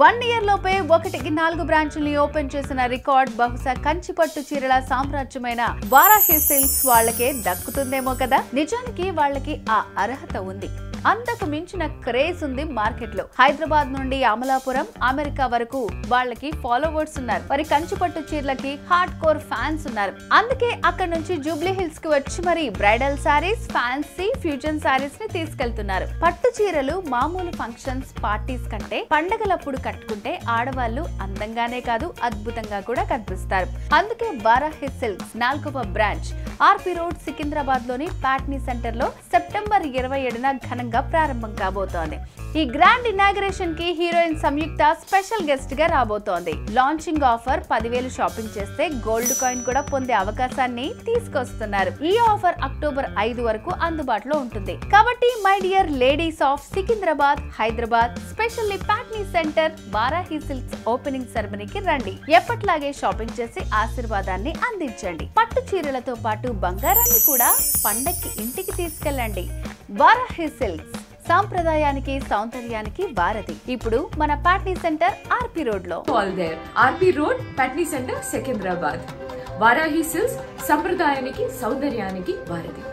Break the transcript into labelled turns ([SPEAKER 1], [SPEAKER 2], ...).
[SPEAKER 1] 1 year లోపే 1-4 బ్రాంచుల్ని open చేసిన record బహుశా కంచిపట్టు చీరల సామ్రాజ్యమైన వారాహి సిల్క్స్ వాళ్ళకే దక్కుతుందేమో కదా. నిజానికి వాళ్ళకి ఆ అర్హత ఉంది. అంతకు మించిన క్రేజ్ ఉంది మార్కెట్ లో. హైదరాబాద్ నుండి అమలాపురం, అమెరికా వరకు వాళ్ళకి ఫాలోవర్స్ ఉన్నారు. మరి కంచిపట్టు చీరలకి హార్డ్ కోర్ ఫ్యాన్స్ ఉన్నారు. అందుకే అక్కడ నుంచి జూబ్లీ హిల్స్ కి వచ్చి మరి bridal saris, fancy, fusion saris ని తీసుకెళ్తున్నారు. పట్టు చీరలు మామూలు ఫంక్షన్స్, పార్టీస్ కంటే పండగలప్పుడు కట్టుకుంటే ఆడవాళ్లు అందంగానే కాదు అద్భుతంగా కూడా కనిపిస్తారు. అందుకే వారాహి సిల్క్స్ 4వ బ్రాంచ్ ఆర్పి రోడ్ సికింద్రాబాద్ లోని ప్యాట్నీ సెంటర్ లో సెప్టెంబర్ 27న ఘనంగా ప్రారంభం కాబోతోంది. ఈ గ్రాండ్ ఇనాగ్రేషన్ కి హీరోయిన్ సంయుక్త స్పెషల్ గెస్ట్ గా రాబోతోంది. లాంచింగ్ ఆఫర్ 10,000 షాపింగ్ చేస్తే గోల్డ్ కాయిన్ కూడా పొందే అవకాశాన్ని తీసుకొస్తున్నారు. ఈ ఆఫర్ అక్టోబర్ 5 వరకు అందుబాటులో ఉంటుంది. కాబట్టి my dear ladies of Secunderabad, Hyderabad, specially Patny centre Varahi silks opening సెరమనీకి రండి. ఎప్పట్లాగే షాపింగ్ చేసి ఆశీర్వాదాన్ని అందించండి. పట్టు చీరలతో పాటు బంగారాన్ని కూడా పండక్కి ఇంటికి తీసుకెళ్ళండి. వారాహి సిల్క్స్ సాంప్రదాయానికి, సౌందర్యానికి వారధి. ఇప్పుడు మన ప్యాట్నీ సెంటర్ ఆర్పి రోడ్ లో.
[SPEAKER 2] ఆర్పి road, Patny centre, Secunderabad. Varahi silks సంప్రదాయానికి, సౌందర్యానికి వారధి.